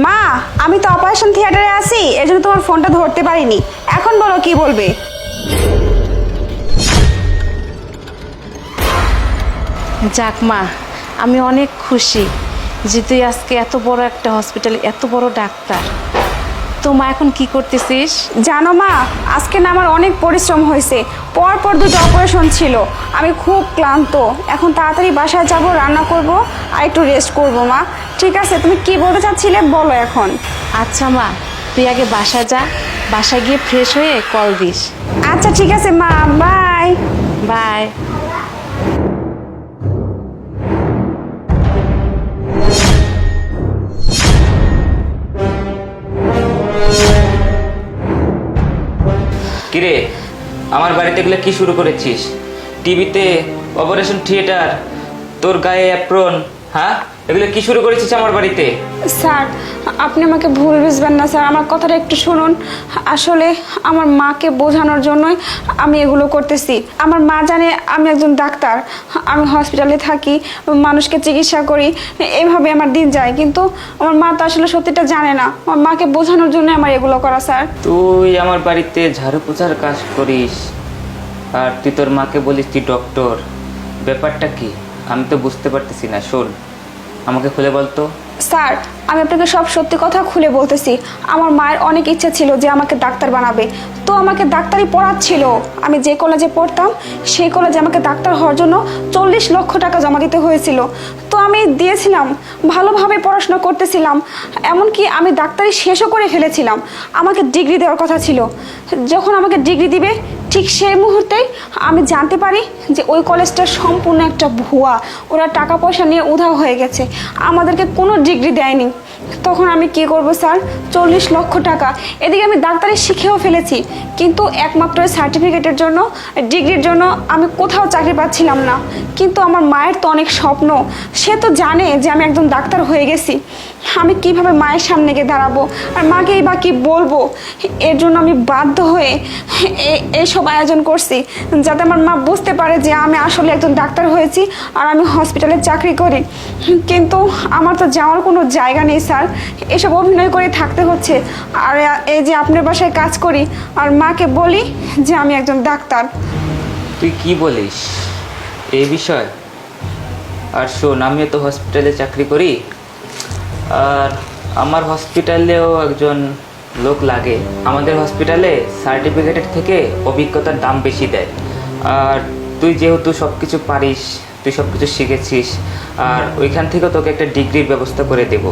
মা, আমি তো অপারেশন থিয়েটারে আছি, এজন্য তোমার ফোনটা ধরতে পারিনি। এখন বলো কি বলবে। যাক মা, আমি অনেক খুশি যে তুই আজকে এত বড় একটা হসপিটালে এত বড় ডাক্তার। তো মা এখন কি করতেছিস? জানো মা, আজকে না আমার অনেক পরিশ্রম হয়েছে। পর দুটো অপারেশন ছিল, আমি খুব ক্লান্ত। এখন তাড়াতাড়ি বাসায় যাব, রান্না করব আর একটু রেস্ট করব। মা ঠিক আছে, তুমি কি বলতে চাচ্ছিলে বলো এখন। আচ্ছা মা, তুই আগে বাসা যা, বাসায় গিয়ে ফ্রেশ হয়ে কল দিস। আচ্ছা ঠিক আছে মা, বাই বাই। কিরে, আমার বাড়িতে এগুলো কি শুরু করেছিস? টিভিতে অপারেশন থিয়েটার, তোর গায়ে অ্যাপ্রন, হ্যাঁ এগুলো কি শুরু করেছিস আমার বাড়িতে? স্যার, আপনি আমাকে ভুল বুঝবেন না স্যার, আমার কথাটা একটু শুনুন। আসলে আমার মাকে বোঝানোর জন্যই আমি এগুলো করতেছি। আমার মা জানে আমি একজন ডাক্তার, আমি হসপিটালে থাকি, মানুষকে চিকিৎসা করি, এইভাবে আমার দিন যায়। কিন্তু আমার মা তো আসলে সত্যিটা জানে না। আমার মাকে বোঝানোর জন্য আমার এগুলো করা স্যার। তুই আমার বাড়িতে ঝাড়ু পোছার কাজ করিস আর তুই তোর মাকে বলিস তুই ডক্টর। ব্যাপারটা কি আমি তো বুঝতে পারতেছি না। শোন, আমাকে খুলে বলতো। স্যার, আমি আপনাকে সব সত্যি কথা খুলে বলতেছি। আমার মায়ের অনেক ইচ্ছা ছিল যে আমাকে ডাক্তার বানাবে, তো আমাকে ডাক্তারি পড়াচ্ছিল। আমি যে কলেজে পড়তাম সেই কলেজে আমাকে ডাক্তার হওয়ার জন্য 40 লক্ষ টাকা জমা দিতে হয়েছিল। তো আমি দিয়েছিলাম, ভালোভাবে পড়াশোনা করতেছিলাম, এমনকি আমি ডাক্তারি শেষও করে ফেলেছিলাম। আমাকে ডিগ্রি দেওয়ার কথা ছিল। যখন আমাকে ডিগ্রি দিবে ঠিক সেই মুহূর্তেই আমি জানতে পারি যে ওই কলেজটা সম্পূর্ণ একটা ভুয়া। ওরা টাকা পয়সা নিয়ে উধাও হয়ে গেছে, আমাদেরকে কোনো ডিগ্রি দেয়নি। তখন আমি কি করব স্যার? 40 লক্ষ টাকা, এদিকে আমি ডাক্তারি শিখেও ফেলেছি, কিন্তু একমাত্র সার্টিফিকেটের জন্য, ডিগ্রির জন্য আমি কোথাও চাকরি পাচ্ছিলাম না। কিন্তু আমার মায়ের তো অনেক স্বপ্ন, সে তো জানে যে আমি একজন ডাক্তার হয়ে গেছি। আমি কিভাবে মায়ের সামনে গিয়ে দাঁড়াবো আর মাকেই বা কি বলবো? এর জন্য আমি বাধ্য হয়ে এইসব আয়োজন করছি, যাতে আমার মা বুঝতে পারে যে আমি আসলে একজন ডাক্তার হয়েছি আর আমি হসপিটালে চাকরি করি। কিন্তু আমার তো যাওয়ার কোনো জায়গা নেই স্যার, এসব অভিনয় করে থাকতে হচ্ছে। আর এই যে আপনার বাসায় কাজ করি আর মাকে বলি যে আমি একজন ডাক্তার। তুই কি বলিস এই বিষয়? আর শোন, আমিও তো হসপিটালে চাকরি করি, আর আমার হসপিটালেও একজন লোক লাগে। আমাদের হসপিটালে সার্টিফিকেটের থেকে অভিজ্ঞতার দাম বেশি দেয়। আর তুই যেহেতু সব কিছু পারিস, তুই সব কিছু শিখেছিস, আর ওইখান থেকেও তোকে একটা ডিগ্রির ব্যবস্থা করে দেব।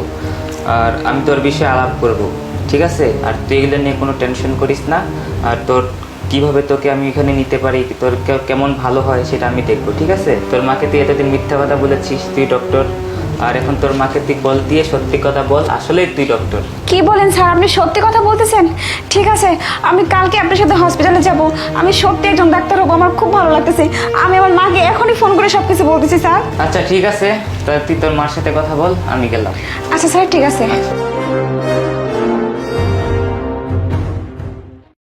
আর আমি তোর বিষয়ে আলাপ করব, ঠিক আছে? আর তুই এগুলো নিয়ে কোনো টেনশন করিস না। আর তোর কিভাবে তোকে আমি এখানে নিতে পারি, তোর কেমন ভালো হয় সেটা আমি দেখবো, ঠিক আছে? তোর মাকে তুই এতদিন মিথ্যা কথা বলেছিস তুই ডক্টর, আর এখন তোর মাকে তুই বল দিয়ে সত্যি কথা বল, আসলে তুই ডক্টর। কি বলেন স্যার, আপনি সত্যি কথা বলতেছেন? ঠিক আছে, আমি কালকে আপনার সাথে হসপিটালে যাব, আমি সত্যি একজন ডাক্তার হবো। আমার খুব ভালো লাগতেছে, আমি আমার মাকে এখনই ফোন করে সবকিছু বলতেছি স্যার। আচ্ছা ঠিক আছে, তা তুই তোর মার সাথে কথা বল, আমি গেলাম। আচ্ছা স্যার, ঠিক আছে।